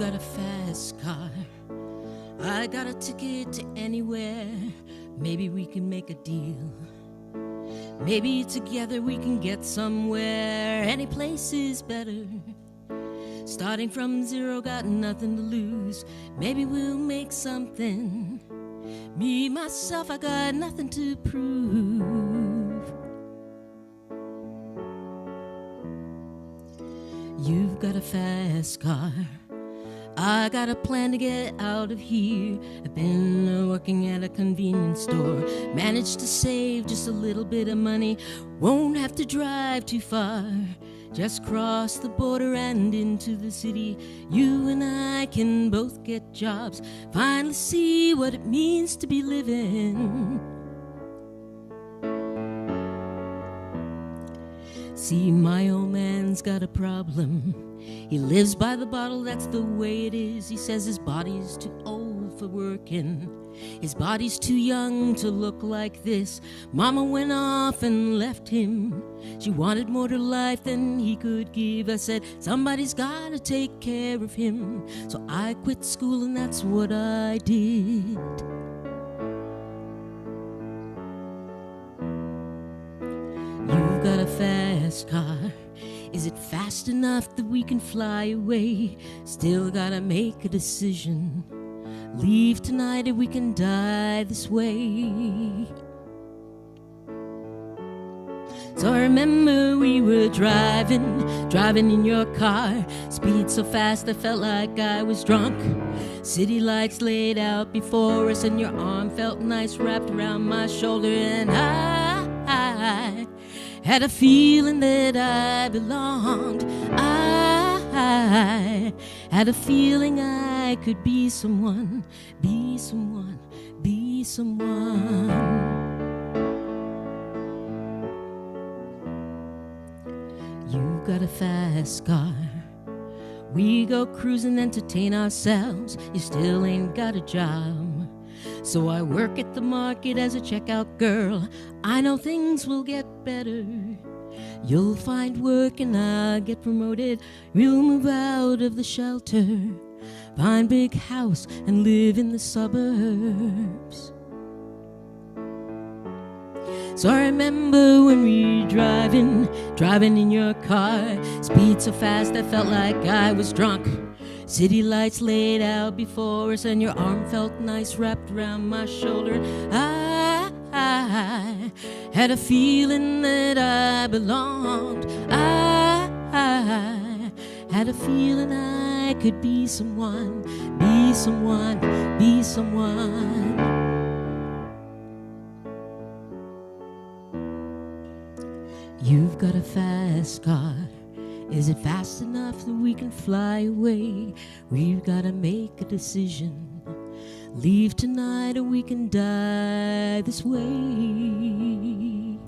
got a fast car. I got a ticket to anywhere. Maybe we can make a deal. Maybe together we can get somewhere. Any place is better. Starting from zero, got nothing to lose. Maybe we'll make something. Me, myself, I got nothing to prove. You've got a fast car. I got a plan to get out of here. I've been working at a convenience store. Managed to save just a little bit of money. Won't have to drive too far. Just cross the border and into the city. You and I can both get jobs. Finally see what it means to be living. See, my old man's got a problem. He lives by the bottle, that's the way it is. He says his body's too old for working. His body's too young to look like this. Mama went off and left him. She wanted more to life than he could give. I said, somebody's gotta take care of him. So I quit school and that's what I did. You've got a fast car. Is it fast enough that we can fly away? Still gotta make a decision. Leave tonight or we can die this way. So I remember we were driving in your car. Speed so fast I felt like I was drunk. City lights laid out before us and your arm felt nice wrapped around my shoulder. And I had a feeling that I belonged. I had a feeling I could be someone, be someone, be someone. You've got a fast car. We go cruising, entertain ourselves. You still ain't got a job. So I work at the market as a checkout girl. I know things will get better. You'll find work and I'll get promoted. We'll move out of the shelter, find big house and live in the suburbs. So I remember when we driving in your car. Speed so fast I felt like I was drunk. City lights laid out before us and your arm felt nice wrapped around my shoulder. I had a feeling that I belonged. I had a feeling I could be someone, be someone, be someone. You've got a fast car. Is it fast enough that we can fly away? We've got to make a decision. Leave tonight or we can die this way.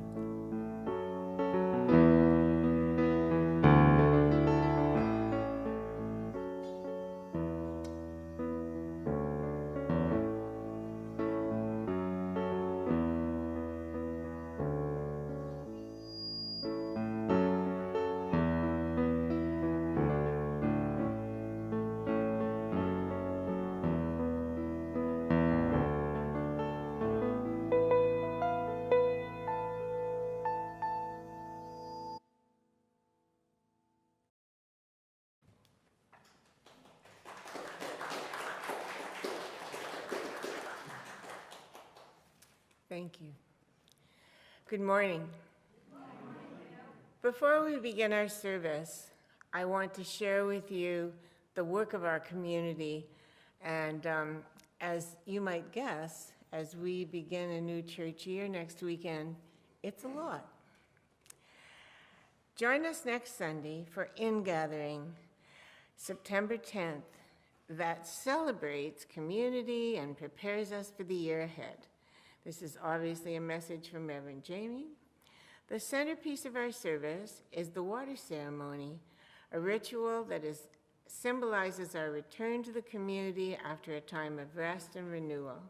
Thank you. Good morning. Before we begin our service, I want to share with you the work of our community. And as you might guess, as we begin a new church year next weekend, it's a lot. Join us next Sunday for In-Gathering, September 10th, that celebrates community and prepares us for the year ahead. This is obviously a message from Reverend Jamie. The centerpiece of our service is the water ceremony, a ritual that symbolizes our return to the community after a time of rest and renewal.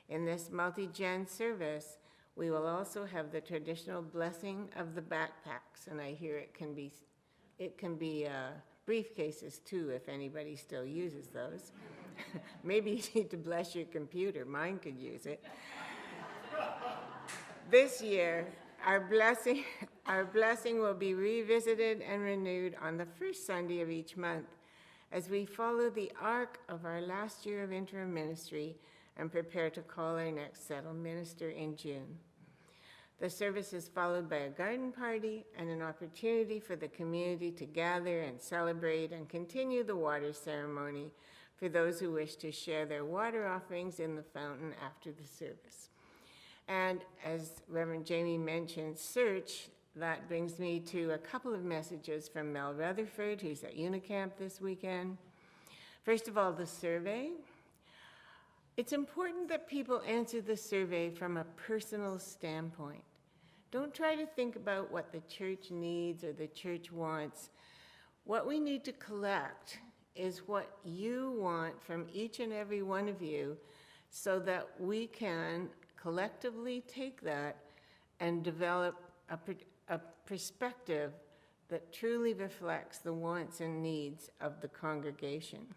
In this multi-gen service, we will also have the traditional blessing of the backpacks, and I hear it can be briefcases too, if anybody still uses those. Maybe you need to bless your computer. Mine could use it. This year, our blessing will be revisited and renewed on the first Sunday of each month as we follow the arc of our last year of interim ministry and prepare to call our next settled minister in June. The service is followed by a garden party and an opportunity for the community to gather and celebrate and continue the water ceremony for those who wish to share their water offerings in the fountain after the service. And as Reverend Jamie mentioned, search, that brings me to a couple of messages from Mel Rutherford, who's at Unicamp this weekend. First of all, the survey. It's important that people answer the survey from a personal standpoint. Don't try to think about what the church needs or the church wants. What we need to collect is what you want from each and every one of you so that we can collectively take that and develop a perspective that truly reflects the wants and needs of the congregation.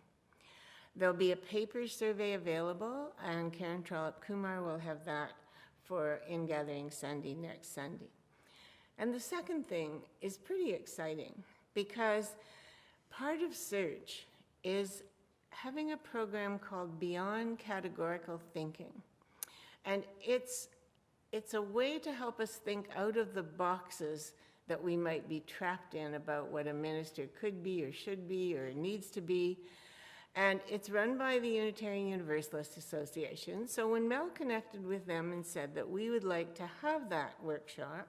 There'll be a paper survey available, and Karen Trollope-Kumar will have that for In-Gathering Sunday next Sunday. And the second thing is pretty exciting because part of Search is having a program called Beyond Categorical Thinking. And it's a way to help us think out of the boxes that we might be trapped in about what a minister could be or should be or needs to be. And it's run by the Unitarian Universalist Association. So when Mel connected with them and said that we would like to have that workshop,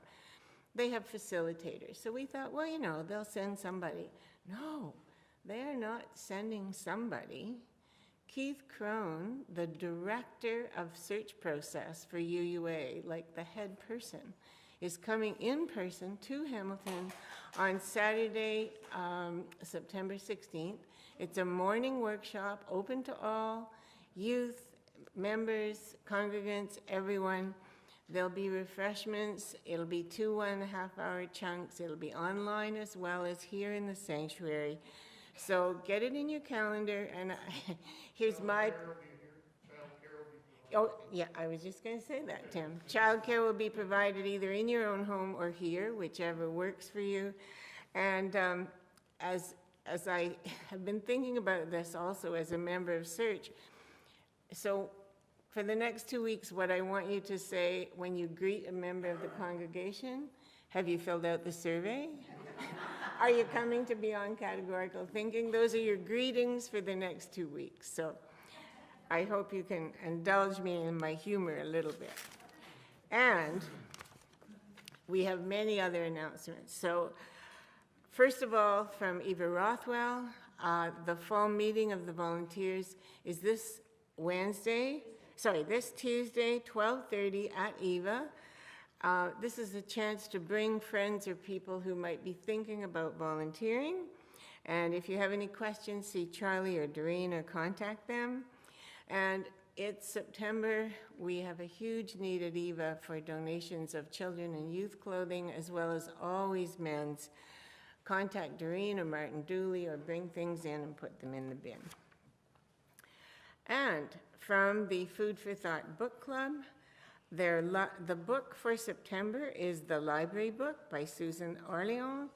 they have facilitators. So we thought, well, you know, they'll send somebody. No, they are not sending somebody. Keith Crone, the director of search process for UUA, like the head person, is coming in person to Hamilton on Saturday, September 16th. It's a morning workshop open to all, youth, members, congregants, everyone. There'll be refreshments. It'll be 2 1.5-hour chunks. It'll be online as well as here in the sanctuary. So get it in your calendar, and here's my... Oh, yeah, I was just going to say that, Tim. Childcare will be provided either in your own home or here, whichever works for you. And as I have been thinking about this also as a member of Search, so for the next 2 weeks, what I want you to say when you greet a member of the congregation, have you filled out the survey? Are you coming to Beyond Categorical Thinking? Those are your greetings for the next 2 weeks. So I hope you can indulge me in my humor a little bit. And we have many other announcements. So first of all, from Eva Rothwell, the fall meeting of the volunteers is this Tuesday, 12:30 at Eva. This is a chance to bring friends or people who might be thinking about volunteering. And if you have any questions, see Charlie or Doreen or contact them. And it's September. We have a huge need at Eva for donations of children and youth clothing, as well as always men's. Contact Doreen or Martin Dooley or bring things in and put them in the bin. And from the Food for Thought Book Club, the book for September is The Library Book by Susan Orleans,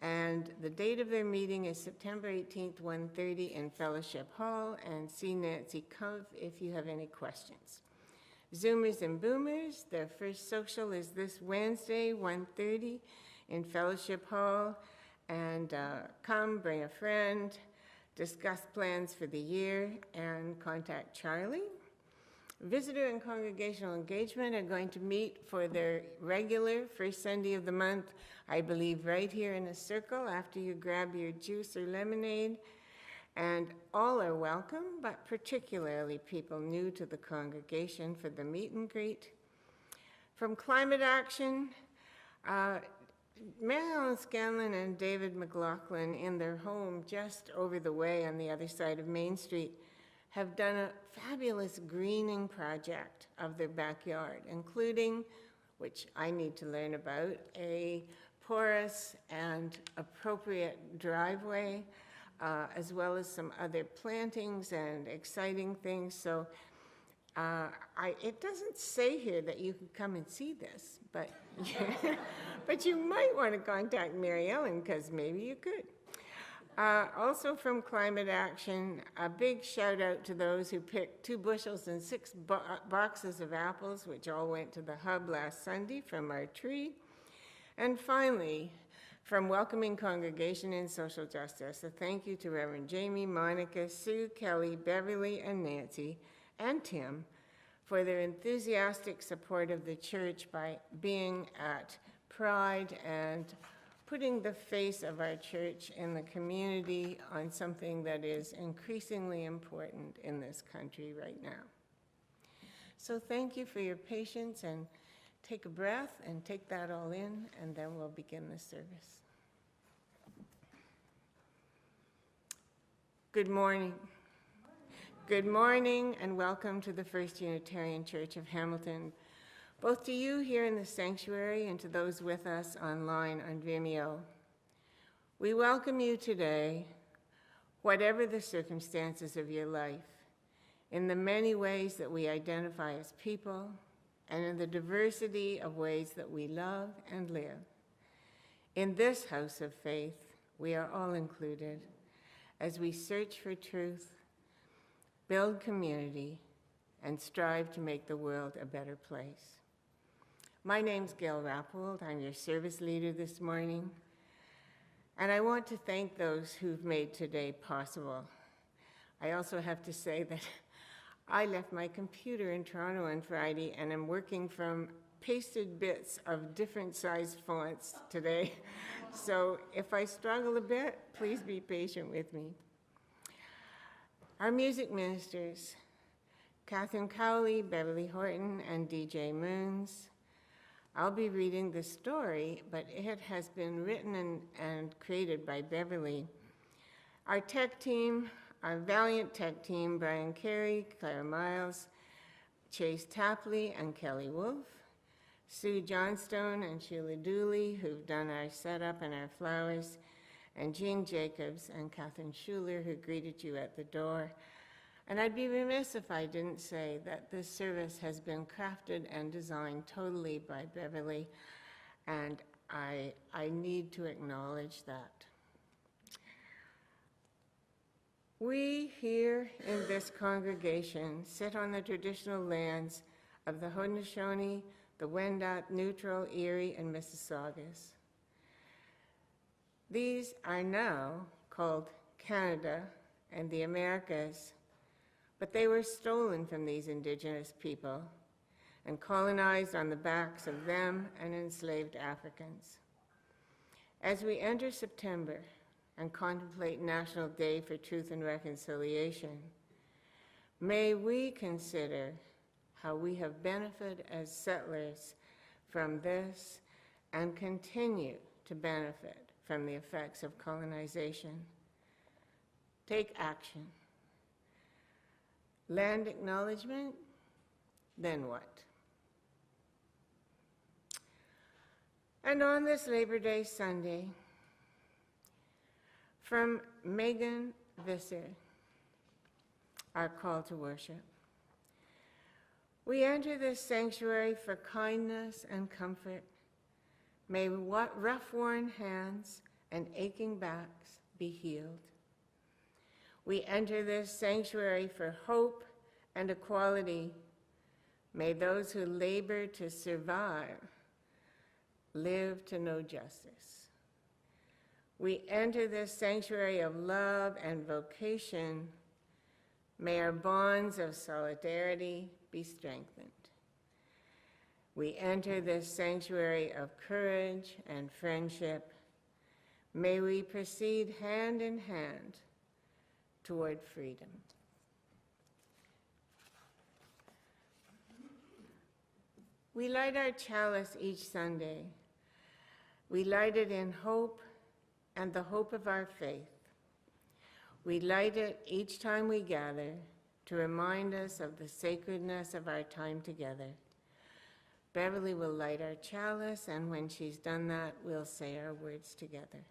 and the date of their meeting is September 18th, 1:30 in Fellowship Hall, and see Nancy Cove if you have any questions. Zoomers and Boomers, their first social is this Wednesday, 1:30 in Fellowship Hall, and come, bring a friend, discuss plans for the year, and contact Charlie. Visitor and congregational engagement are going to meet for their regular first Sunday of the month, I believe right here in a circle after you grab your juice or lemonade. And all are welcome, but particularly people new to the congregation for the meet and greet. From Climate Action, Mary Ellen Scanlon and David McLaughlin in their home just over the way on the other side of Main Street have done a fabulous greening project of their backyard, including, which I need to learn about, a porous and appropriate driveway, as well as some other plantings and exciting things. So it doesn't say here that you can come and see this, but, but you might want to contact Mary Ellen, because maybe you could. Also from Climate Action, a big shout out to those who picked 2 bushels and 6 boxes of apples, which all went to the hub last Sunday from our tree. And finally, from Welcoming Congregation in Social Justice, a thank you to Reverend Jamie, Monica, Sue, Kelly, Beverly, and Nancy, and Tim for their enthusiastic support of the church by being at Pride and putting the face of our church in the community on something that is increasingly important in this country right now. So thank you for your patience, and take a breath and take that all in, and then we'll begin the service. Good morning. Good morning, and welcome to the First Unitarian Church of Hamilton, both to you here in the sanctuary and to those with us online on Vimeo. We welcome you today, whatever the circumstances of your life, in the many ways that we identify as people, and in the diversity of ways that we love and live. In this house of faith, we are all included as we search for truth, build community, and strive to make the world a better place. My name's Gail Rappold. I'm your service leader this morning, and I want to thank those who've made today possible. I also have to say that I left my computer in Toronto on Friday, and I'm working from pasted bits of different sized fonts today. So if I struggle a bit, please be patient with me. Our music ministers, Catherine Cowley, Beverly Horton, and DJ Moons. I'll be reading the story, but it has been written and created by Beverly. Our tech team, our valiant tech team, Brian Carey, Claire Miles, Chase Tapley, and Kelly Wolf, Sue Johnstone and Sheila Dooley, who've done our setup and our flowers, and Jean Jacobs and Catherine Schuler, who greeted you at the door. And I'd be remiss if I didn't say that this service has been crafted and designed totally by Beverly, and I need to acknowledge that. We here in this congregation sit on the traditional lands of the Haudenosaunee, the Wendat, Neutral, Erie, and Mississaugas. These are now called Canada and the Americas, but they were stolen from these indigenous people and colonized on the backs of them and enslaved Africans. As we enter September and contemplate National Day for Truth and Reconciliation, may we consider how we have benefited as settlers from this and continue to benefit from the effects of colonization. Take action. Land acknowledgement, then what? And on this Labor Day Sunday, from Megan Visser, our call to worship. We enter this sanctuary for kindness and comfort. May rough-worn hands and aching backs be healed. We enter this sanctuary for hope and equality. May those who labor to survive live to know justice. We enter this sanctuary of love and vocation. May our bonds of solidarity be strengthened. We enter this sanctuary of courage and friendship. May we proceed hand in hand toward freedom. We light our chalice each Sunday. We light it in hope and the hope of our faith. We light it each time we gather to remind us of the sacredness of our time together. Beverly will light our chalice, and when she's done that, we'll say our words together.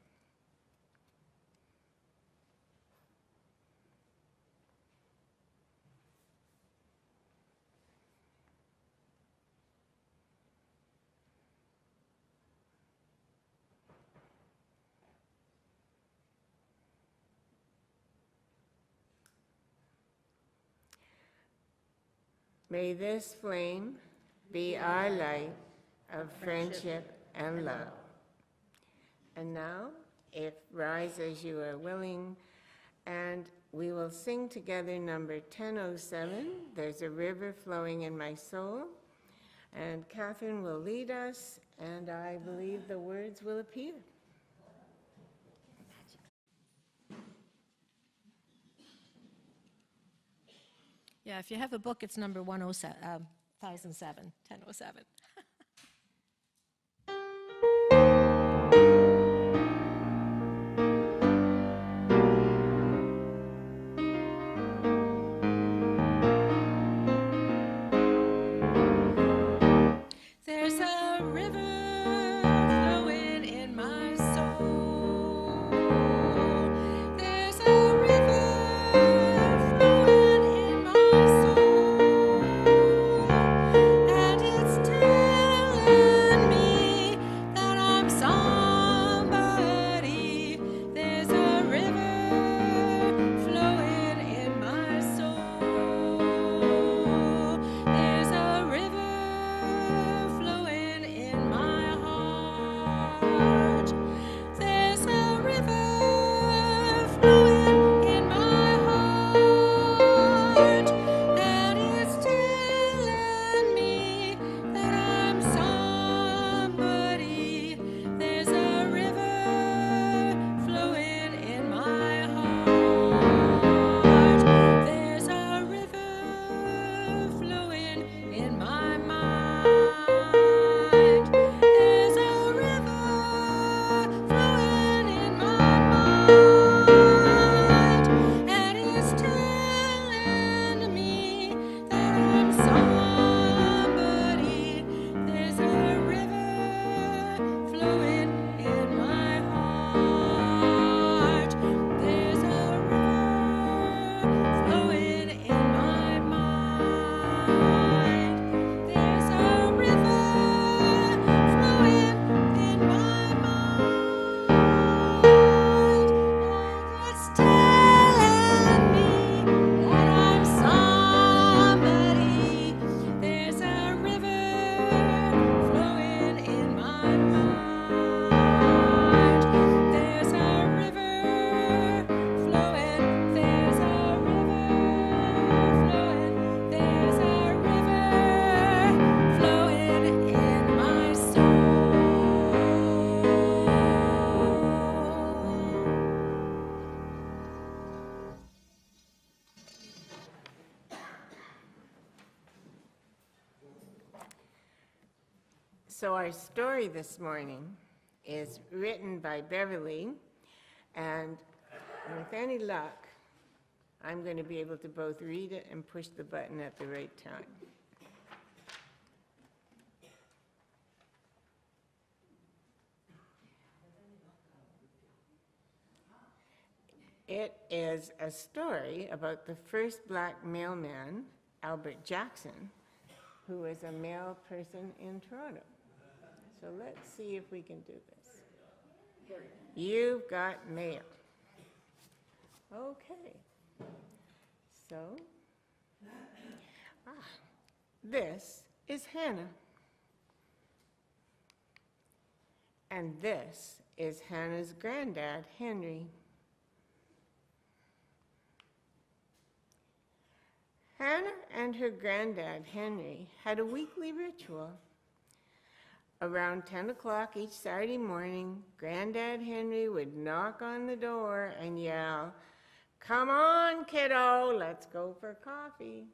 May this flame be our light of friendship and love. And now, if rise as you are willing, and we will sing together number 1007, There's a River Flowing in My Soul. And Catherine will lead us, and I believe the words will appear. Yeah, if you have a book, it's number 1007, 1007. There's a river flowing in my soul. There's a river flowing in my soul, and it's telling me that I'm somebody. There's a river flowing in my soul. There's a river flowing in my heart. There's a river flowing in my heart, and it's telling me that I'm somebody. There's a river flowing in my heart. There's a river flowing in my mind. There's a river flowing in my mind, and it's telling me that I'm somebody. There's a river flowing in my heart. There's a river flowing in my mind. There's a river flowing in my mind, that's telling me that I'm somebody. There's a river flowing in my mind. There's a river flowing. There's a river flowing. There's a river flowing in my soul. So our story this morning is written by Beverly, and with any luck, I'm going to be able to both read it and push the button at the right time. It is a story about the first black mailman, Albert Jackson, who was a mail person in Toronto. So let's see if we can do this. You've got mail. Okay. So, this is Hannah. And this is Hannah's granddad, Henry. Hannah and her granddad, Henry, had a weekly ritual. Around 10 o'clock each Saturday morning, Granddad Henry would knock on the door and yell, "Come on, kiddo, let's go for coffee."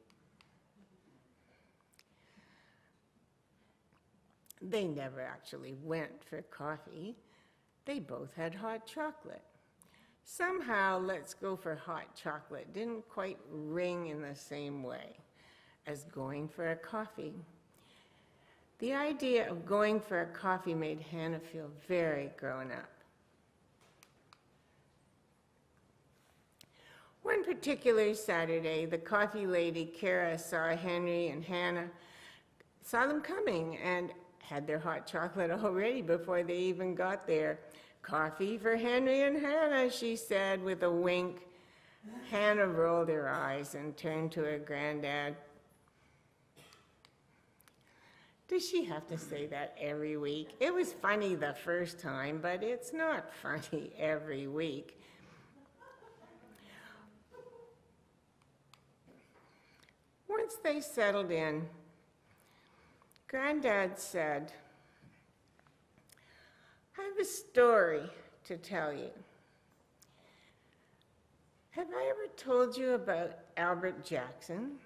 They never actually went for coffee. They both had hot chocolate. Somehow, "let's go for hot chocolate" didn't quite ring in the same way as going for a coffee. The idea of going for a coffee made Hannah feel very grown up. One particular Saturday, the coffee lady, Kara, saw Henry and Hannah, saw them coming, and had their hot chocolate already before they even got there. "Coffee for Henry and Hannah," she said with a wink. Hannah rolled her eyes and turned to her granddad. Does she have to say that every week? It was funny the first time, but it's not funny every week. Once they settled in, Granddad said, "I have a story to tell you. Have I ever told you about Albert Jackson?"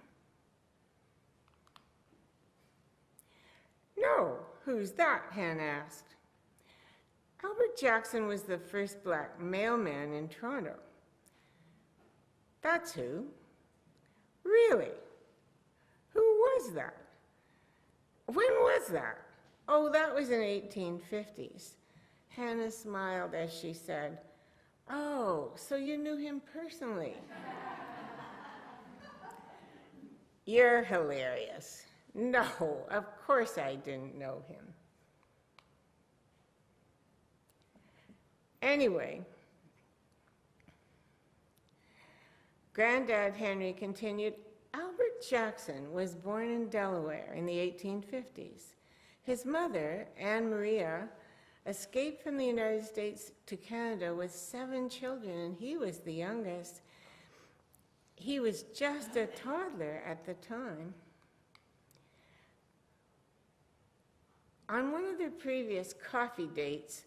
"No, who's that?" Hannah asked. "Albert Jackson was the first black mailman in Toronto." "That's who." "Really? Who was that? When was that?" "Oh, that was in 1850s. Hannah smiled as she said, "Oh, so you knew him personally." "You're hilarious." "No, of course I didn't know him." Anyway, Granddad Henry continued, "Albert Jackson was born in Delaware in the 1850s. His mother, Anne Maria, escaped from the United States to Canada with 7 children, and he was the youngest. He was just a toddler at the time. On one of their previous coffee dates,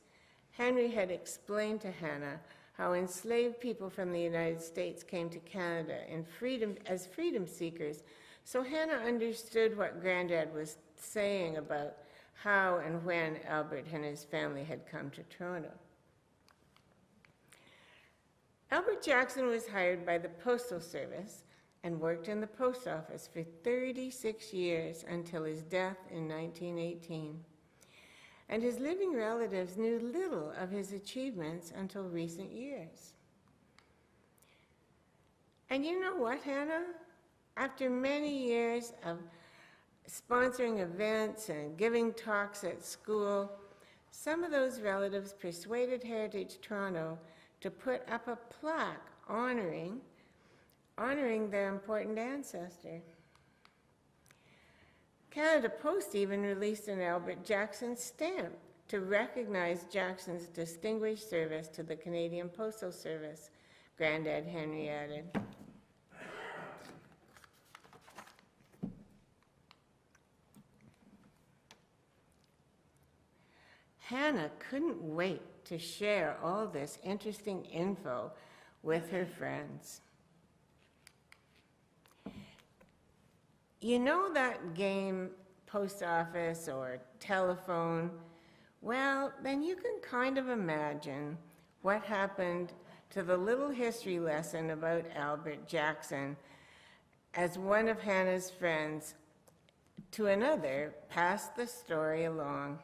Henry had explained to Hannah how enslaved people from the United States came to Canada as freedom seekers, so Hannah understood what Granddad was saying about how and when Albert and his family had come to Toronto. Albert Jackson was hired by the Postal Service and worked in the post office for 36 years until his death in 1918. And his living relatives knew little of his achievements until recent years. And you know what, Hannah? After many years of sponsoring events and giving talks at school, some of those relatives persuaded Heritage Toronto to put up a plaque honoring their important ancestor. Canada Post even released an Albert Jackson stamp to recognize Jackson's distinguished service to the Canadian Postal Service, Granddad Henry added. Hannah couldn't wait to share all this interesting info with her friends. You know that game, post office or telephone? Well, then you can kind of imagine what happened to the little history lesson about Albert Jackson as one of Hannah's friends to another passed the story along.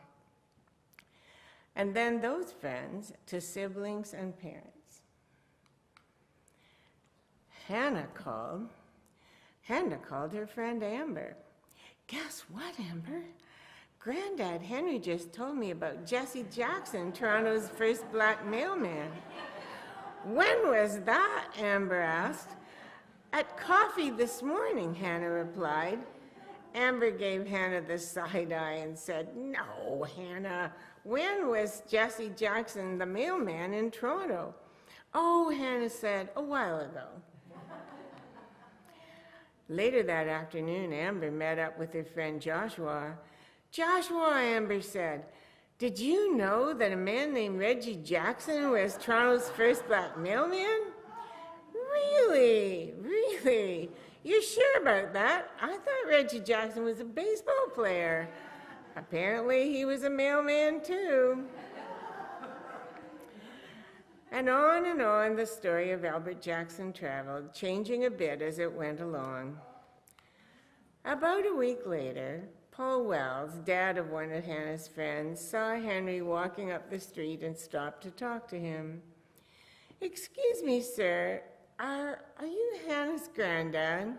And then those friends to siblings and parents. Hannah called her friend Amber. "Guess what, Amber? Granddad Henry just told me about Jesse Jackson, Toronto's first black mailman." "When was that?" Amber asked. "At coffee this morning," Hannah replied. Amber gave Hannah the side eye and said, "No, Hannah, when was Jesse Jackson the mailman in Toronto?" "Oh," Hannah said, "a while ago." Later that afternoon, Amber met up with her friend Joshua. "Joshua," Amber said, "did you know that a man named Reggie Jackson was Toronto's first black mailman?" "Really? Really? You sure about that? I thought Reggie Jackson was a baseball player." "Apparently he was a mailman too." And on the story of Albert Jackson traveled, changing a bit as it went along. About a week later, Paul Wells, dad of one of Hannah's friends, saw Henry walking up the street and stopped to talk to him. "Excuse me, sir, are you Hannah's granddad?"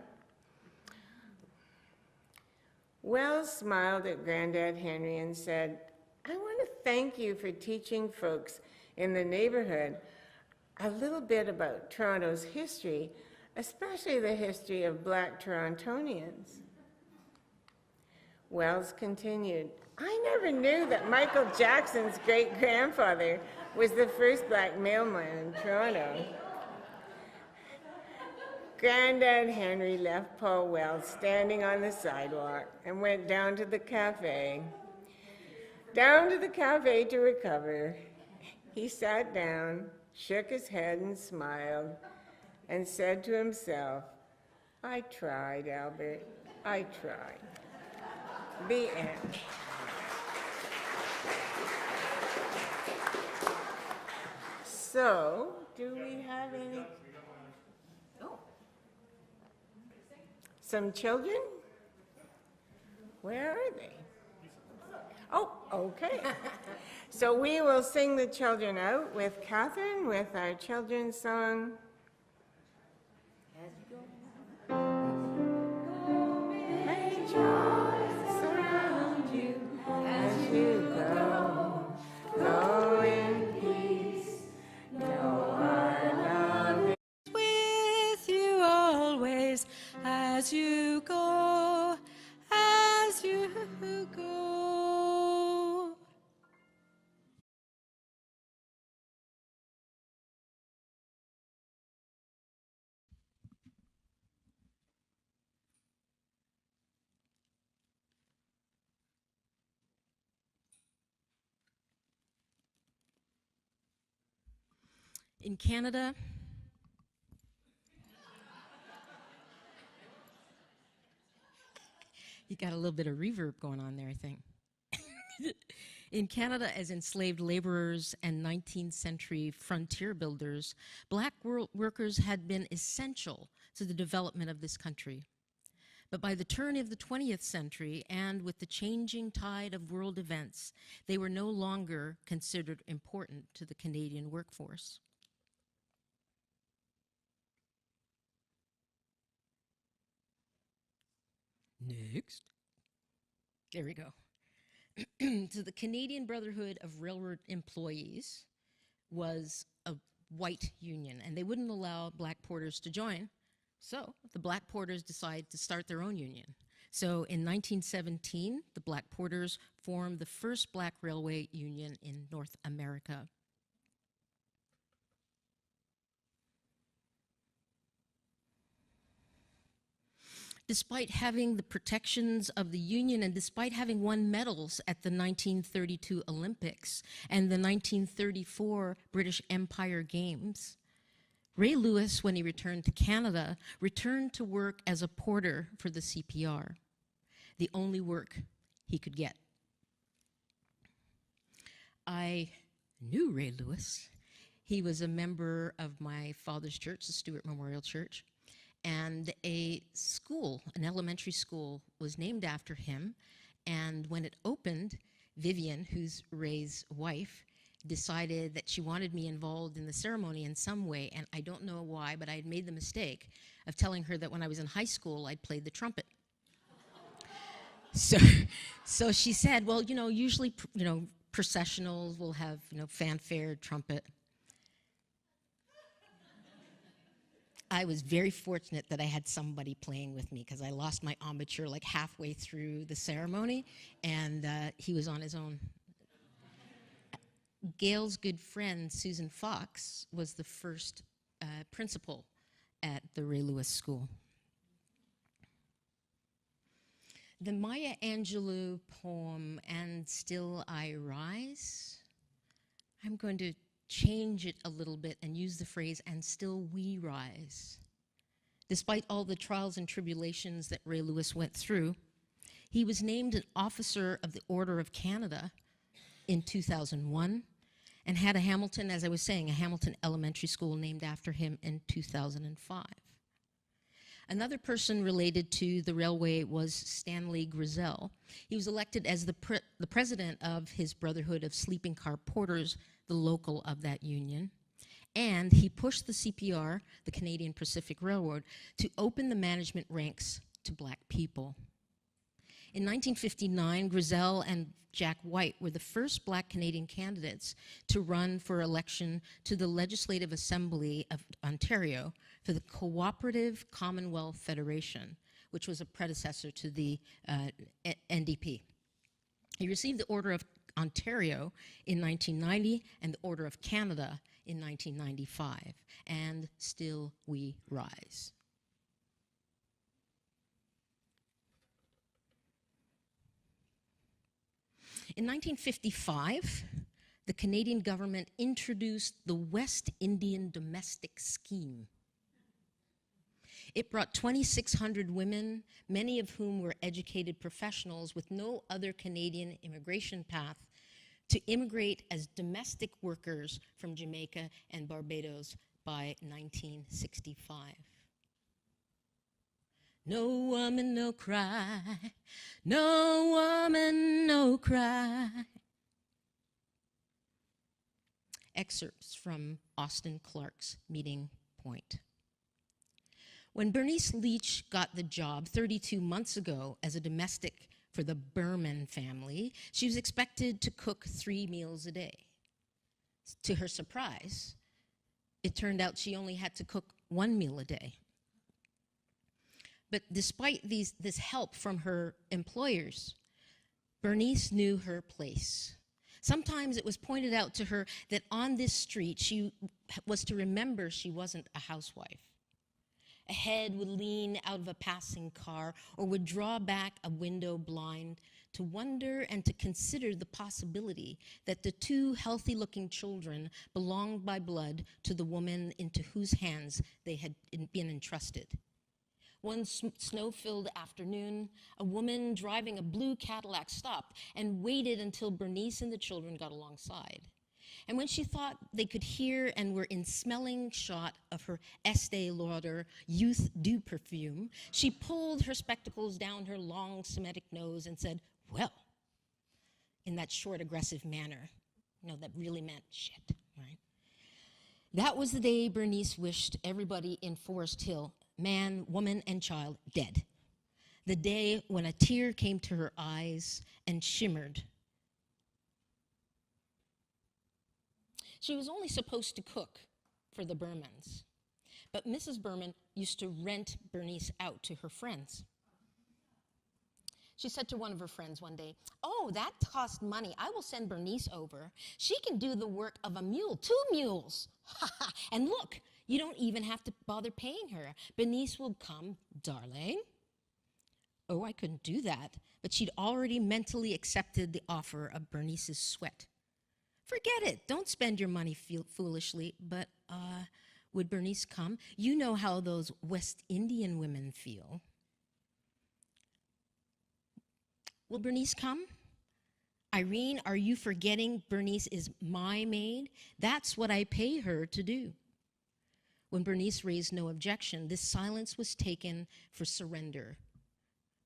Wells smiled at Granddad Henry and said, "I want to thank you for teaching folks in the neighborhood a little bit about Toronto's history, especially the history of black Torontonians." Wells continued, I never knew that Michael Jackson's great-grandfather was the first black mailman in Toronto. Granddad Henry left Paul Wells standing on the sidewalk and went down to the cafe. Down to the cafe to recover. He sat down, shook his head and smiled, and said to himself, I tried, Albert, I tried. The end. So, do we have any? Oh. Some children? Where are they? Oh, okay. So we will sing the children out with Catherine with our children's song. As you go. May joy surround you as you go. Go in peace. Know our love is With you always as you go, as you go. In Canada, you got a little bit of reverb going on there, I think. In Canada, as enslaved laborers and 19th century frontier builders, black workers had been essential to the development of this country. But by the turn of the 20th century, and with the changing tide of world events, they were no longer considered important to the Canadian workforce. Next. There we go. So the Canadian Brotherhood of Railroad Employees was a white union, and they wouldn't allow black porters to join. So the black porters decided to start their own union. So in 1917, the black porters formed the first black railway union in North America. Despite having the protections of the Union and despite having won medals at the 1932 Olympics and the 1934 British Empire Games, Ray Lewis, when he returned to Canada, returned to work as a porter for the CPR, the only work he could get. I knew Ray Lewis. He was a member of my father's church, the Stewart Memorial Church. And a school, an elementary school, was named after him. And when it opened, Vivian, who's Ray's wife, decided that she wanted me involved in the ceremony in some way. And I don't know why, but I had made the mistake of telling her that when I was in high school, I'd played the trumpet. So she said, well, usually, processionals will have, fanfare, trumpet. I was very fortunate that I had somebody playing with me because I lost my embouchure like halfway through the ceremony, and he was on his own. Gail's good friend, Susan Fox, was the first principal at the Ray Lewis School. The Maya Angelou poem, And Still I Rise, I'm going to change it a little bit and use the phrase, and still we rise. Despite all the trials and tribulations that Ray Lewis went through, he was named an Officer of the Order of Canada in 2001 and had a Hamilton, as I was saying, a Hamilton Elementary School named after him in 2005. Another person related to the railway was Stanley Grizel. He was elected as the president of his Brotherhood of Sleeping Car Porters, the local of that union. And he pushed the CPR, the Canadian Pacific Railroad, to open the management ranks to black people. In 1959, Grizel and Jack White were the first black Canadian candidates to run for election to the Legislative Assembly of Ontario for the Cooperative Commonwealth Federation, which was a predecessor to the NDP. He received the Order of Ontario in 1990 and the Order of Canada in 1995, and still we rise. In 1955, the Canadian government introduced the West Indian Domestic Scheme. It brought 2,600 women, many of whom were educated professionals with no other Canadian immigration path, to immigrate as domestic workers from Jamaica and Barbados by 1965. No woman, no cry. No woman, no cry. Excerpts from Austin Clarke's Meeting Point. When Bernice Leach got the job 32 months ago as a domestic for the Berman family, she was expected to cook 3 meals a day. To her surprise, it turned out she only had to cook 1 meal a day. But despite this help from her employers, Bernice knew her place. Sometimes it was pointed out to her that on this street she was to remember she wasn't a housewife. A head would lean out of a passing car or would draw back a window blind to wonder and to consider the possibility that the 2 healthy-looking children belonged by blood to the woman into whose hands they had been entrusted. One snow-filled afternoon, a woman driving a blue Cadillac stopped and waited until Bernice and the children got alongside. And when she thought they could hear and were in smelling shot of her Estee Lauder Youth Dew perfume, she pulled her spectacles down her long Semitic nose and said, "Well," in that short, aggressive manner. That really meant shit, right? That was the day Bernice wished everybody in Forest Hill, man, woman, and child, dead. The day when a tear came to her eyes and shimmered. She was only supposed to cook for the Bermans, but Mrs. Berman used to rent Bernice out to her friends. She said to one of her friends one day, "Oh, that costs money. I will send Bernice over. She can do the work of a mule, 2 mules. And look, you don't even have to bother paying her. Bernice will come, darling." Oh, I couldn't do that, but she'd already mentally accepted the offer of Bernice's sweat. Forget it. Don't spend your money foolishly. But would Bernice come? You know how those West Indian women feel. Will Bernice come? Irene, are you forgetting Bernice is my maid? That's what I pay her to do. When Bernice raised no objection, this silence was taken for surrender,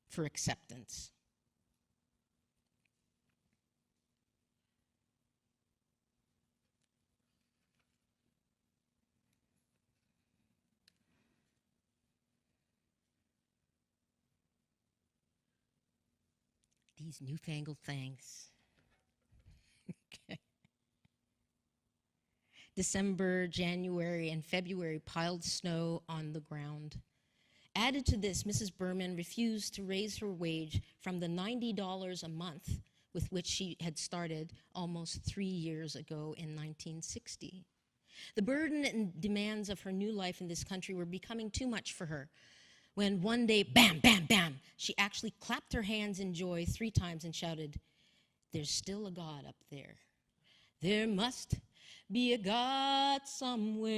for acceptance. These newfangled things. Okay. December, January, and February piled snow on the ground. Added to this, Mrs. Berman refused to raise her wage from the $90 a month with which she had started almost 3 years ago in 1960. The burden and demands of her new life in this country were becoming too much for her, when one day, bam, bam, bam, she actually clapped her hands in joy 3 times and shouted, "There's still a God up there. There must be a God somewhere."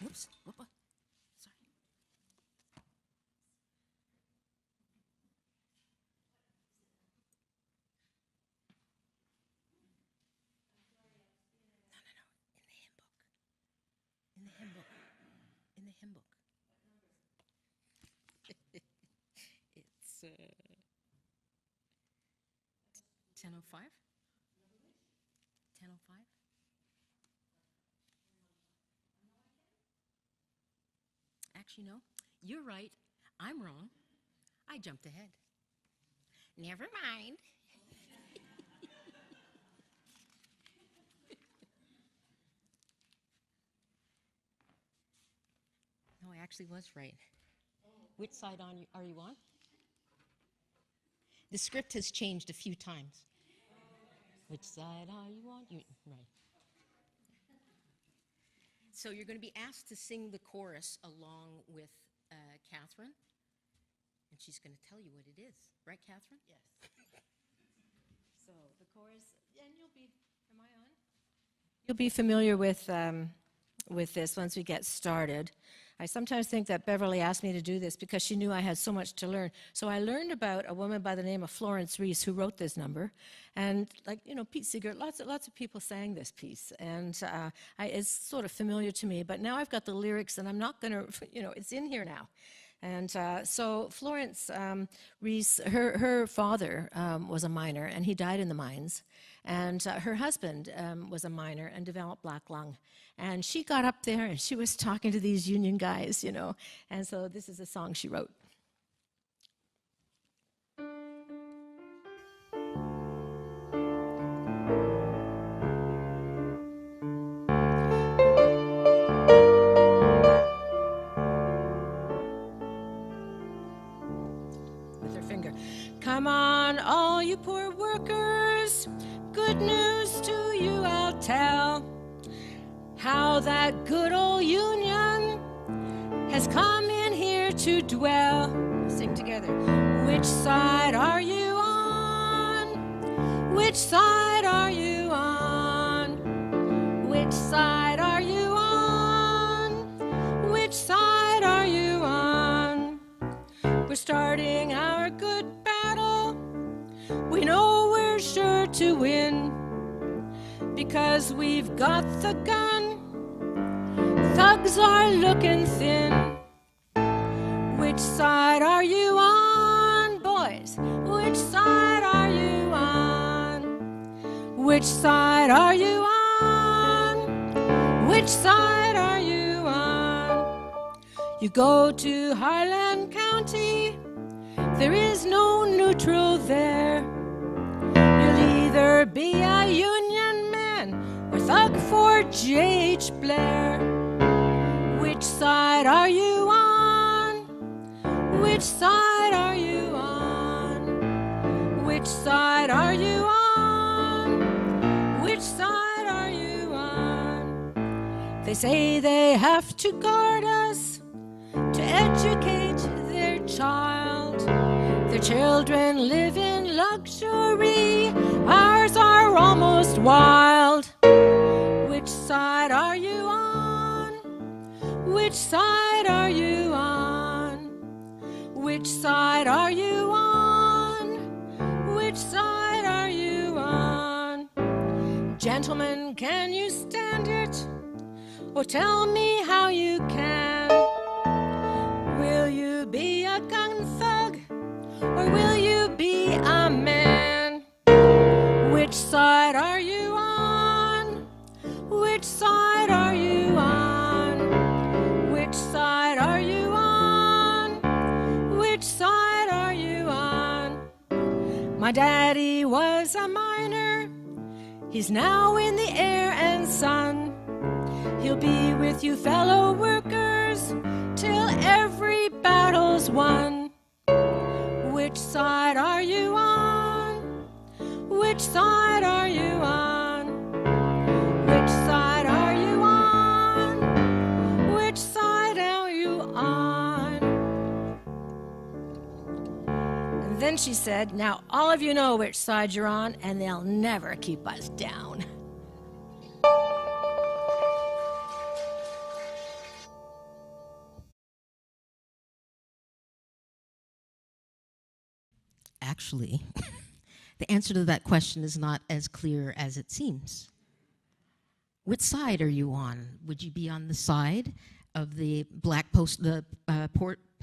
Whoops. Sorry. No. In the hymn book. In the hymn book. It's 10:05? 10:05? you know. You're right. I'm wrong. I jumped ahead. Never mind. No, I actually was right. Which side are you on? The script has changed a few times. Which side are you on? Right. So you're going to be asked to sing the chorus along with Catherine, and she's going to tell you what it is. Right, Catherine? Yes. So the chorus, and you'll be, am I on? You'll be familiar with this once we get started. I sometimes think that Beverly asked me to do this because she knew I had so much to learn. So I learned about a woman by the name of Florence Reese who wrote this number. And like, you know, Pete Seeger, lots of people sang this piece. And it's sort of familiar to me. But now I've got the lyrics and I'm not going to, you know, it's in here now. And so Florence Reese, her father was a miner, and he died in the mines. And her husband was a miner and developed black lung. And she got up there, and she was talking to these union guys, you know. And so this is a song she wrote. Come on, all you poor workers, good news to you I'll tell, how that good old union has come in here to dwell. Sing together. Which side are you on? Which side are you on? Which side are you on? Which side are you on? We're starting our good battle. We know we're sure to win because we've got the gun. Thugs are looking thin. Which side are you on, boys? Which side are you on? Which side are you on? Which side are you on? You go to Harlan County, there is no neutral there. You'll either be a Union man or thug for J.H. Blair. Which side are you on? Which side are you on? Which side are you on? Which side are you on? They say they have to guard us to educate their child. Their children live in luxury, ours are almost wild. Which side are you on? Which side are you on? Which side are you on? Which side are you on? Gentlemen, can you stand it? Or tell me how you can. Will you be a gun thug? Or will you be a man? Which side are you on? Which side are you on? Which side are you on? Which side are you on? My daddy was a miner. He's now in the air and sun. He'll be with you fellow workers till every battle's won. Which side are you on? Which side are you on? Which side are you on? Which side are you on? And then she said, now all of you know which side you're on, and they'll never keep us down. Actually, the answer to that question is not as clear as it seems. Which side are you on? Would you be on the side of the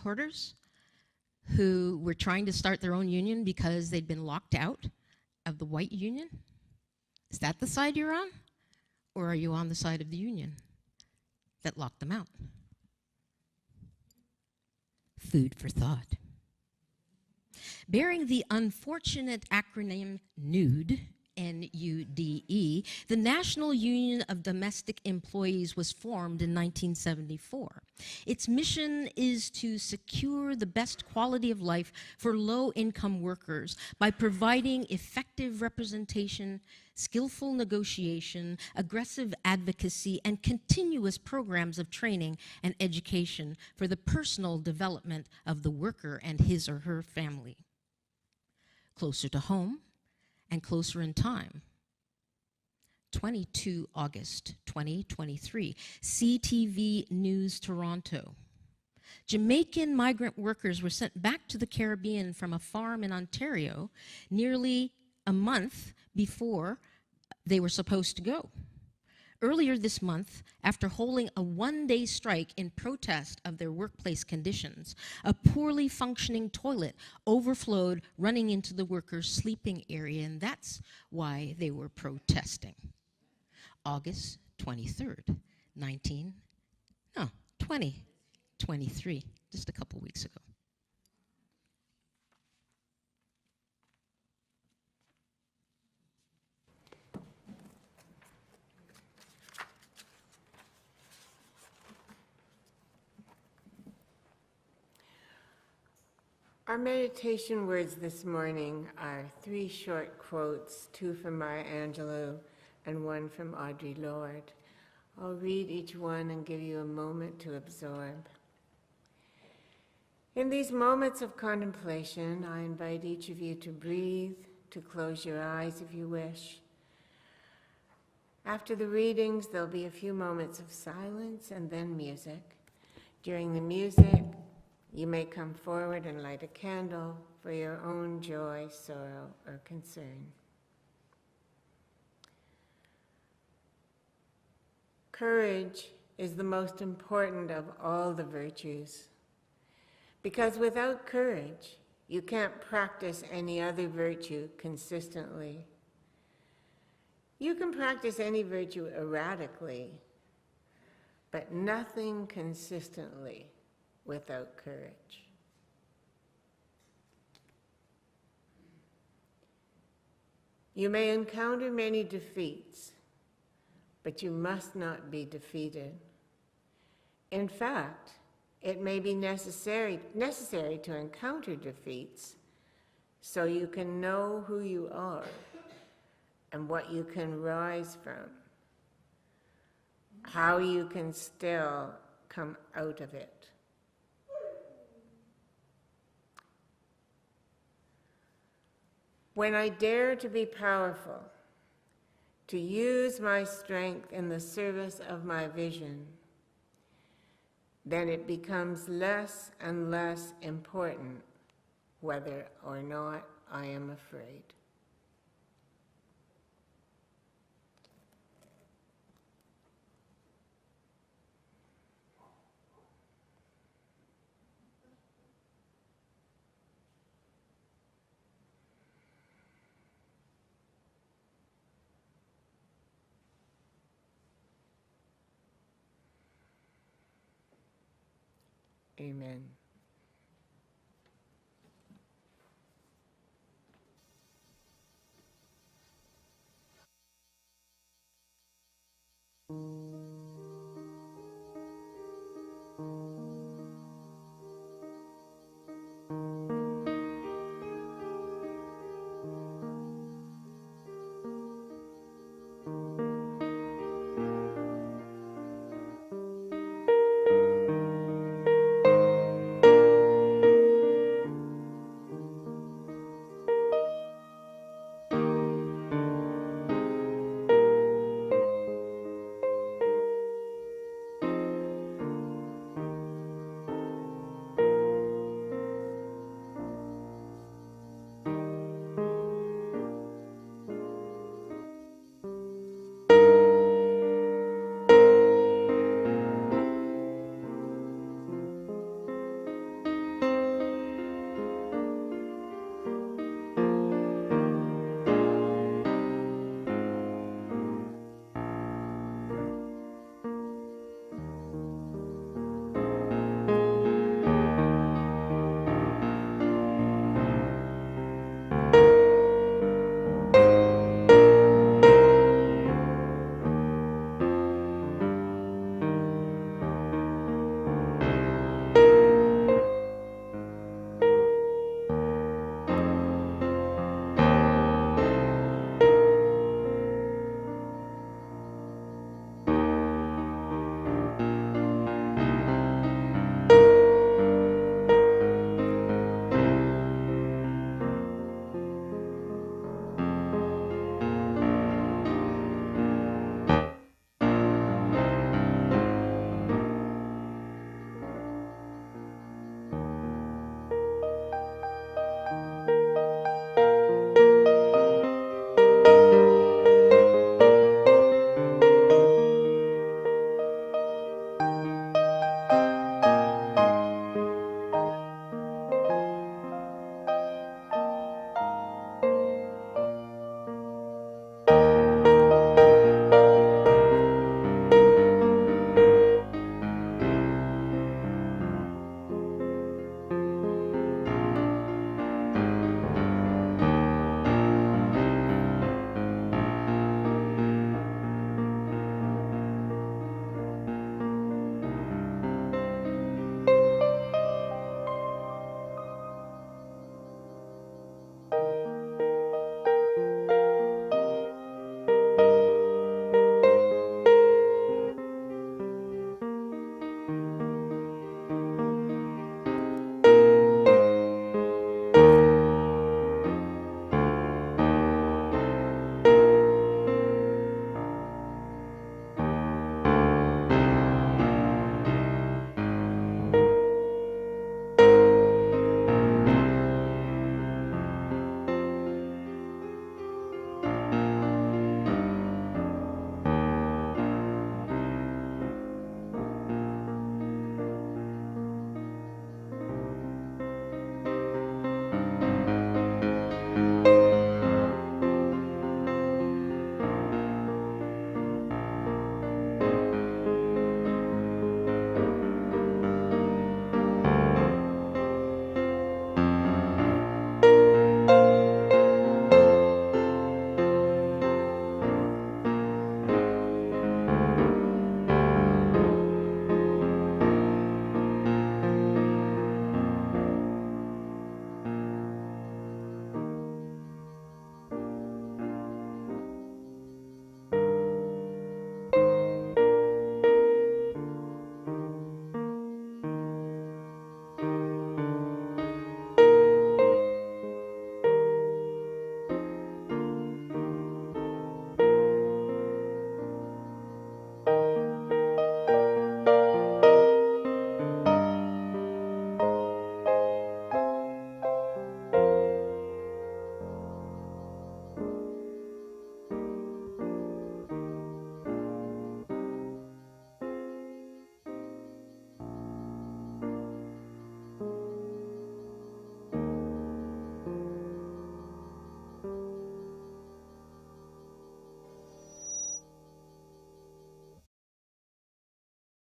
porters who were trying to start their own union because they'd been locked out of the white union? Is that the side you're on? Or are you on the side of the union that locked them out? Food for thought. Bearing the unfortunate acronym NUDE, N-U-D-E, the National Union of Domestic Employees was formed in 1974. Its mission is to secure the best quality of life for low-income workers by providing effective representation, skillful negotiation, aggressive advocacy, and continuous programs of training and education for the personal development of the worker and his or her family. Closer to home, and closer in time. 22 August 2023, CTV News Toronto. Jamaican migrant workers were sent back to the Caribbean from a farm in Ontario nearly a month before they were supposed to go. Earlier this month, after holding a one-day strike in protest of their workplace conditions, a poorly functioning toilet overflowed, running into the workers' sleeping area, and that's why they were protesting. August 23rd, 2023, just a couple weeks ago. Our meditation words this morning are 3 short quotes, 2 from Maya Angelou and 1 from Audre Lorde. I'll read each one and give you a moment to absorb. In these moments of contemplation, I invite each of you to breathe, to close your eyes if you wish. After the readings, there'll be a few moments of silence and then music. During the music, you may come forward and light a candle for your own joy, sorrow, or concern. Courage is the most important of all the virtues, because without courage, you can't practice any other virtue consistently. You can practice any virtue erratically, but nothing consistently without courage. You may encounter many defeats, but you must not be defeated. In fact, it may be necessary to encounter defeats so you can know who you are and what you can rise from, how you can still come out of it. When I dare to be powerful, to use my strength in the service of my vision, then it becomes less and less important whether or not I am afraid. Amen.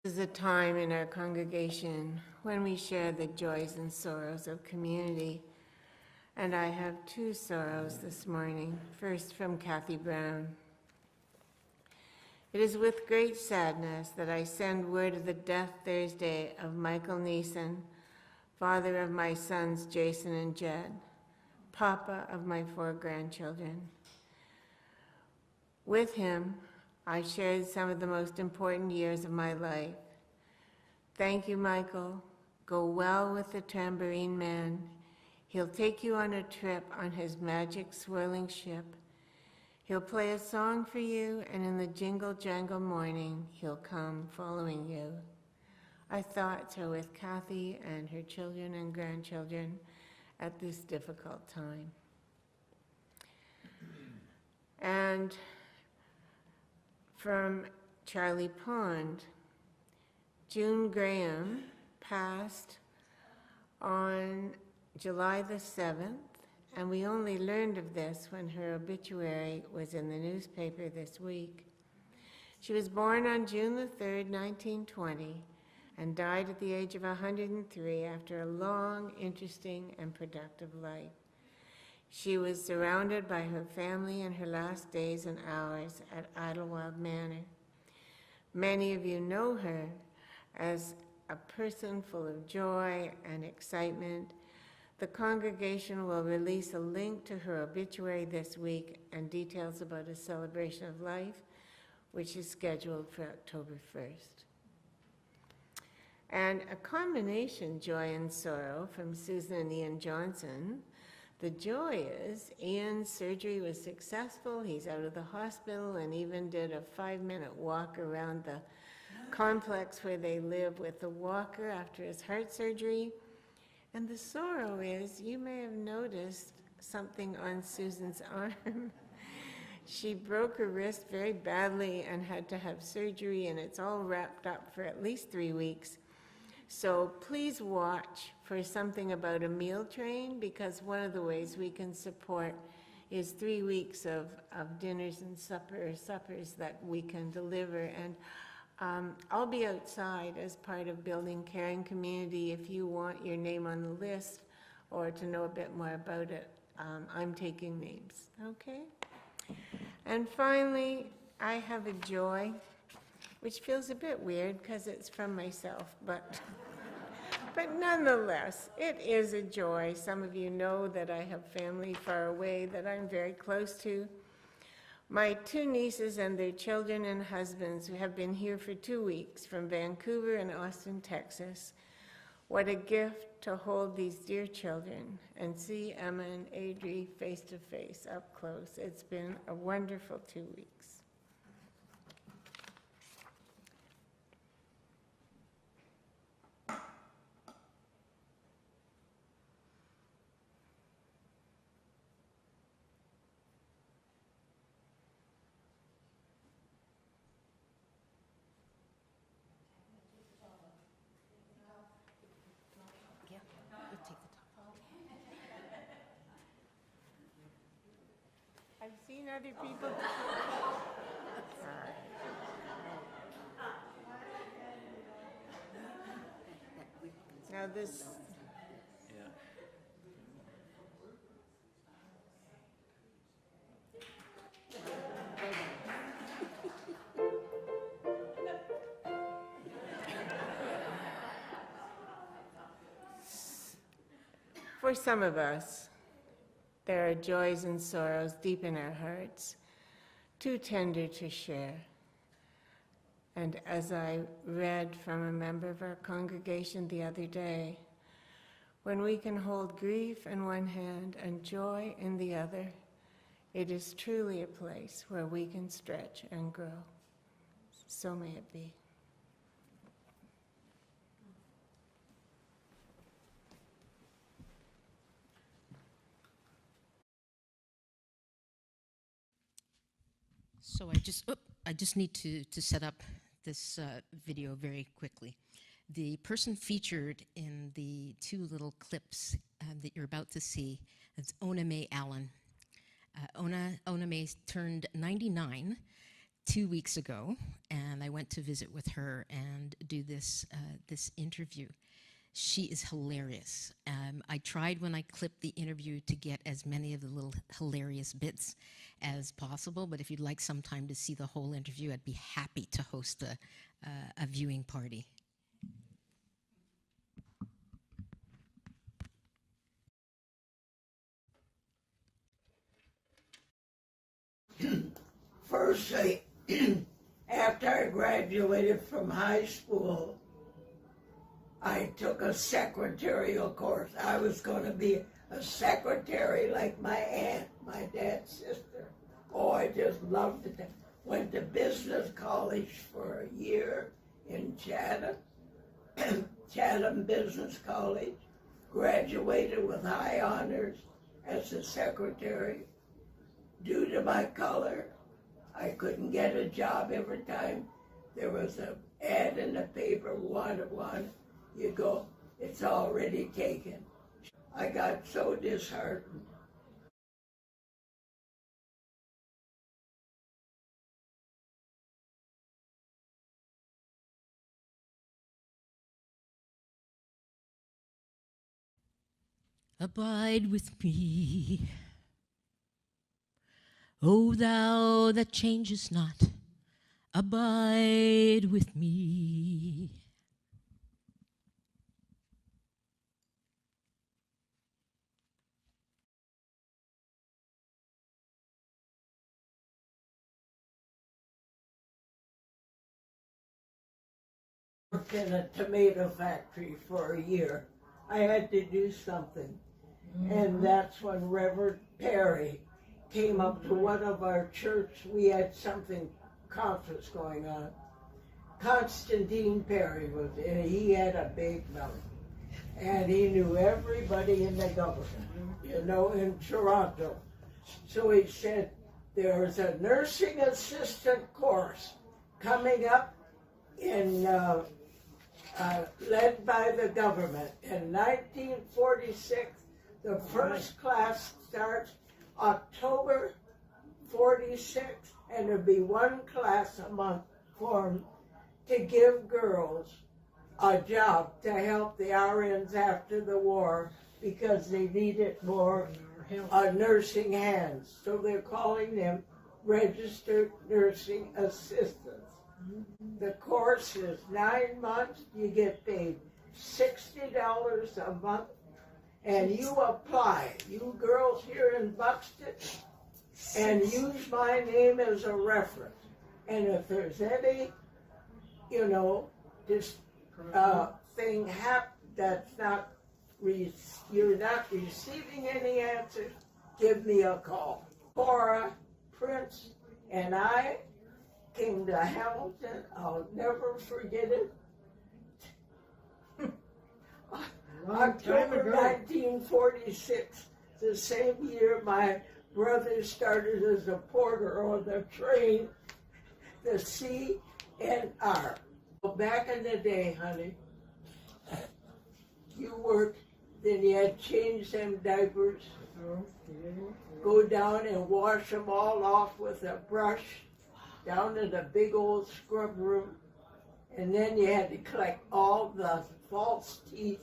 This is a time in our congregation when we share the joys and sorrows of community. And I have two sorrows this morning. First, from Kathy Brown. It is with great sadness that I send word of the death Thursday of Michael Neeson, father of my sons Jason and Jed, papa of my 4 grandchildren. With him, I shared some of the most important years of my life. Thank you, Michael. Go well with the tambourine man. He'll take you on a trip on his magic swirling ship. He'll play a song for you, and in the jingle jangle morning, he'll come following you. Our thoughts are with Kathy and her children and grandchildren at this difficult time. And from Charlie Pond, June Graham passed on July the 7th, and we only learned of this when her obituary was in the newspaper this week. She was born on June the 3rd, 1920, and died at the age of 103 after a long, interesting, and productive life. She was surrounded by her family in her last days and hours at Idlewild Manor. Many of you know her as a person full of joy and excitement. The congregation will release a link to her obituary this week and details about a celebration of life, which is scheduled for October 1st. And a combination joy and sorrow from Susan and Ian Johnson. The joy is Ian's surgery was successful. He's out of the hospital and even did a 5-minute walk around the complex where they live with the walker after his heart surgery. And the sorrow is, you may have noticed something on Susan's arm. She broke her wrist very badly and had to have surgery, and it's all wrapped up for at least 3 weeks. So please watch for something about a meal train, because one of the ways we can support is 3 weeks of dinners and suppers that we can deliver. And I'll be outside as part of Building Caring Community if you want your name on the list or to know a bit more about it. I'm taking names, okay? And finally, I have a joy, which feels a bit weird because it's from myself, but nonetheless, it is a joy. Some of you know that I have family far away that I'm very close to. My 2 nieces and their children and husbands who have been here for 2 weeks from Vancouver and Austin, Texas. What a gift to hold these dear children and see Emma and Adri face to face up close. It's been a wonderful 2 weeks. I've seen other people. Now this. For some of us, there are joys and sorrows deep in our hearts, too tender to share. And as I read from a member of our congregation the other day, when we can hold grief in one hand and joy in the other, it is truly a place where we can stretch and grow. So may it be. So I just need to set up this video very quickly. The person featured in the 2 little clips that you're about to see is Ona Mae Allen. Ona Mae turned 99 2 weeks ago, and I went to visit with her and do this this interview. She is hilarious. I tried when I clipped the interview to get as many of the little hilarious bits as possible, but if you'd like some time to see the whole interview, I'd be happy to host a viewing party. First, after I graduated from high school, I took a secretarial course. I was going to be a secretary like my aunt, my dad's sister. Oh, I just loved it. Went to business college for a year in Chatham, Chatham Business College. Graduated with high honors as a secretary. Due to my color, I couldn't get a job every time there was an ad in the paper, wanted one. You go, it's already taken. I got so disheartened. Abide with me, O thou that changest not, abide with me. Worked in a tomato factory for a year. I had to do something. And that's when Reverend Perry came up to one of our church. We had something, conference going on. Constantine Perry was in. He had a big mouth. And he knew everybody in the government, you know, in Toronto. So he said, there's a nursing assistant course coming up in led by the government. In 1946, the first class starts October 46, and there'll be one class a month formed to give girls a job to help the RNs after the war because they needed more nursing hands. So they're calling them registered nursing assistants. The course is 9 months. You get paid $60 a month, and you apply. You girls here in Buxton, and use my name as a reference. And if there's any, you know, this thing that's not, you're not receiving any answers, give me a call. Cora Prince and I came to Hamilton. I'll never forget it. October 1946, the same year my brother started as a porter on the train, the CNR. Well, back in the day, honey, you worked, then you had to change them diapers, go down and wash them all off with a brush, down in the big old scrub room, and then you had to collect all the false teeth.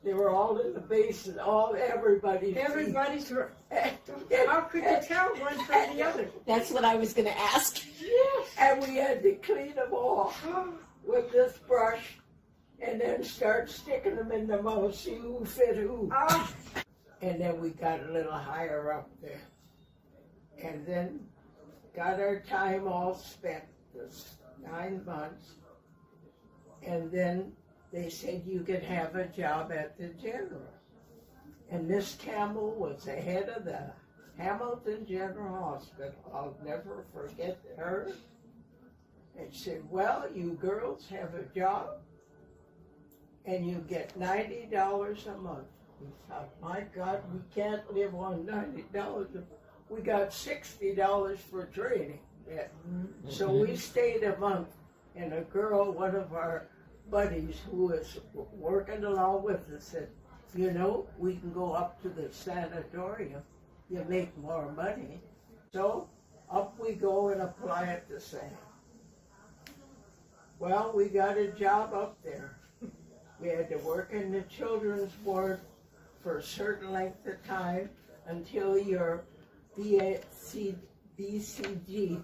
They were all in the basin, everybody's teeth. How could you tell one from the other? That's what I was going to ask. Yes. And we had to clean them all with this brush and then start sticking them in the mouth, see who fit who. And then we got a little higher up there. And then got our time all spent, this 9 months. And then they said you could have a job at the General. And Miss Campbell was the head of the Hamilton General Hospital. I'll never forget her. And she said, well, you girls have a job and you get $90 a month. We thought, my God, we can't live on $90. We got $60 for training. Yeah. So we stayed a month, and a girl, one of our buddies who was working along with us, said, you know, we can go up to the sanatorium. You make more money. So up we go and apply at the same. Well, we got a job up there. We had to work in the children's ward for a certain length of time until your BCG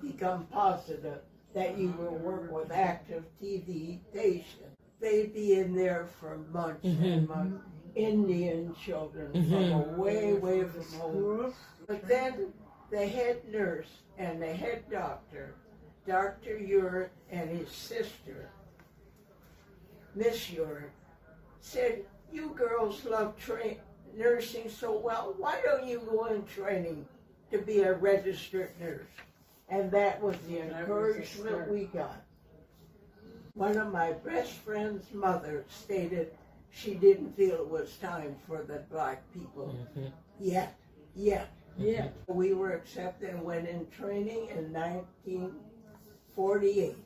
become positive that you will work with active TB patients. They'd be in there for months and months. Indian children from way from home. But then the head nurse and the head doctor, Dr. Urick and his sister, Miss Urick, said, "You girls love nursing so well. Why don't you go in training to be a registered nurse?" And that was the encouragement we got. One of my best friend's mother stated she didn't feel it was time for the black people yet. We were accepted and went in training in 1948.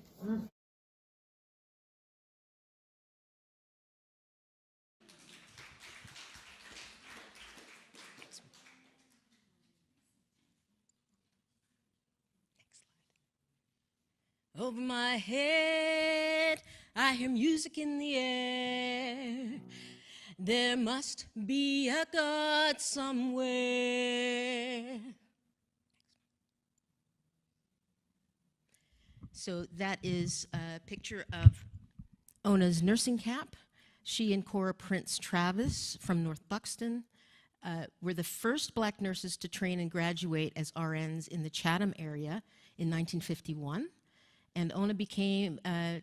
Over my head, I hear music in the air. There must be a God somewhere. So that is a picture of Ona's nursing cap. She and Cora Prince Travis from North Buxton were the first black nurses to train and graduate as RNs in the Chatham area in 1951. And Ona began at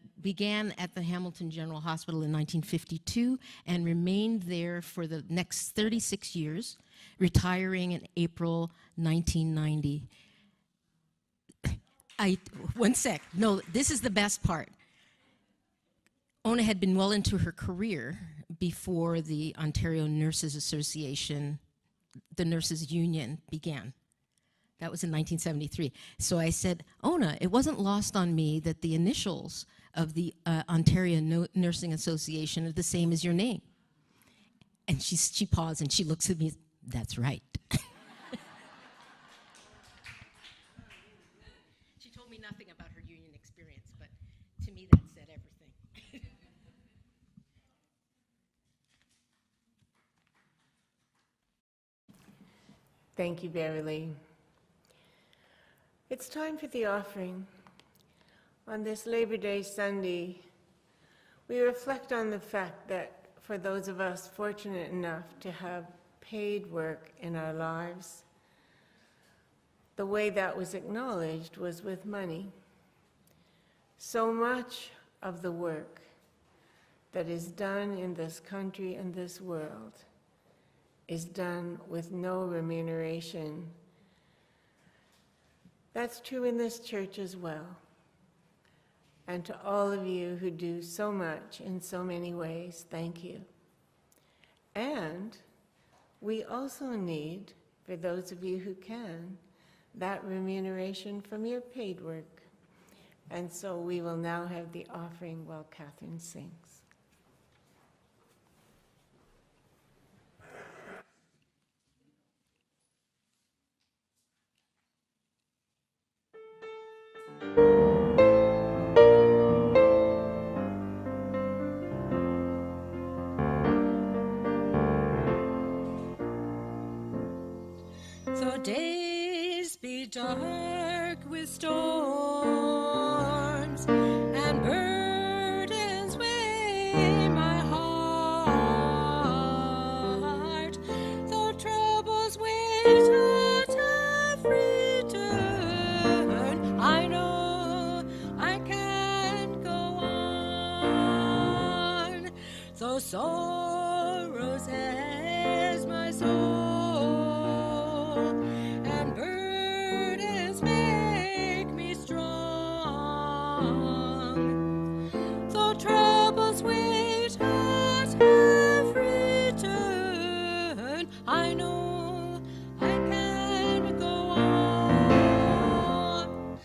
the Hamilton General Hospital in 1952 and remained there for the next 36 years, retiring in April 1990. One sec. No, this is the best part. Ona had been well into her career before the Ontario Nurses Association, the Nurses Union, began. That was in 1973. So I said, "Ona, it wasn't lost on me that the initials of the Ontario Nursing Association are the same as your name." And she paused and she looks at me, "That's right." She told me nothing about her union experience, but to me that said everything. Thank you, Beverly. It's time for the offering. On this Labor Day Sunday, we reflect on the fact that for those of us fortunate enough to have paid work in our lives, the way that was acknowledged was with money. So much of the work that is done in this country and this world is done with no remuneration. That's true in this church as well. And to all of you who do so much in so many ways, thank you. And we also need, for those of you who can, that remuneration from your paid work. And so we will now have the offering while Catherine sings. Though days be dark with storms and burdens weigh my heart, though troubles wait at every turn, I know I can go on. Though sorrows has my soul, I know I can go on.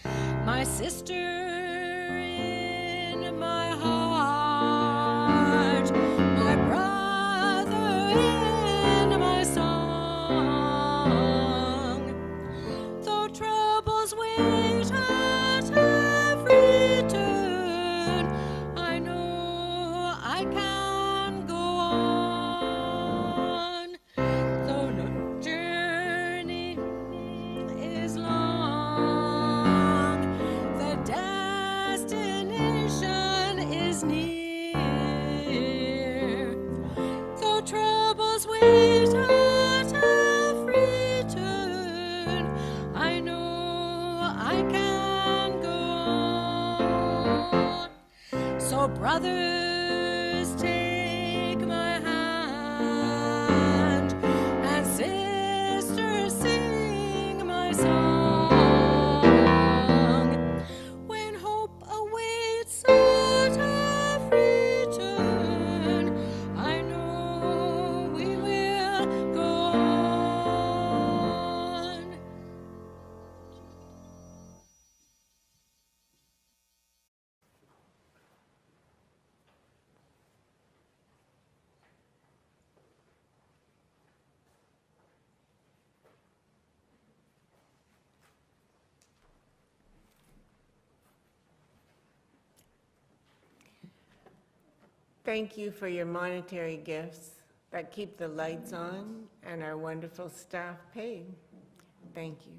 My sister in my heart, my brother in my song. Though troubles will Brothers, take my hand, and sisters, sing my song. When hope awaits out of return, I know we will go on. Thank you for your monetary gifts that keep the lights on and our wonderful staff paid. Thank you.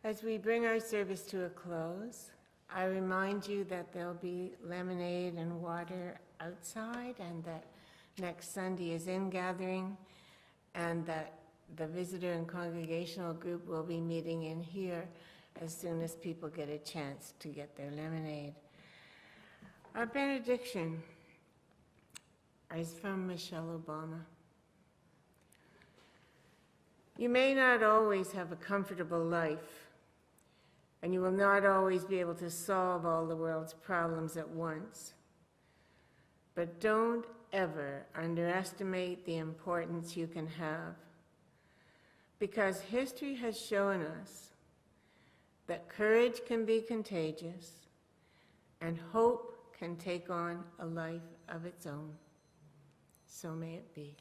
As we bring our service to a close, I remind you that there'll be lemonade and water outside, and that next Sunday is ingathering, and that the visitor and congregational group will be meeting in here as soon as people get a chance to get their lemonade. Our benediction is from Michelle Obama. You may not always have a comfortable life, and you will not always be able to solve all the world's problems at once. But don't ever underestimate the importance you can have, because history has shown us that courage can be contagious and hope can take on a life of its own. So may it be.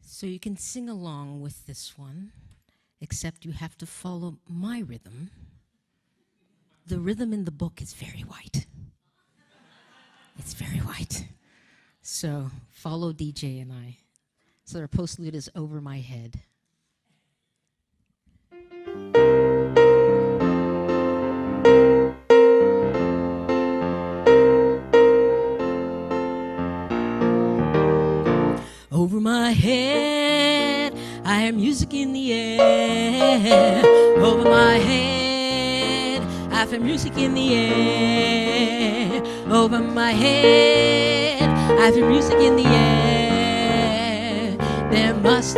So you can sing along with this one, except you have to follow my rhythm. The rhythm in the book is very white. It's very white. So follow DJ and I. So our postlude is Over My Head. Over my head, I hear music in the air. Over my head, I feel music in the air. Over my head, I feel music in the air. There must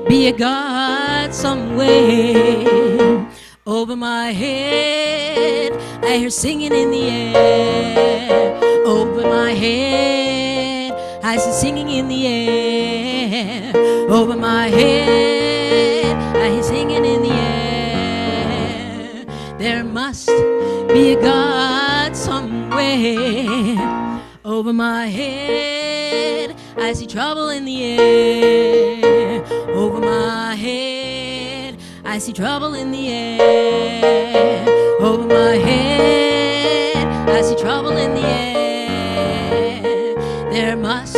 be a God somewhere. Over my head, I hear singing in the air. Over my head, I see singing in the air. Over my head, I hear singing in the air. There must be a God somewhere. Over my head, I see trouble in the air. Over my head, I see trouble in the air. Over my head, I see trouble in the air. There must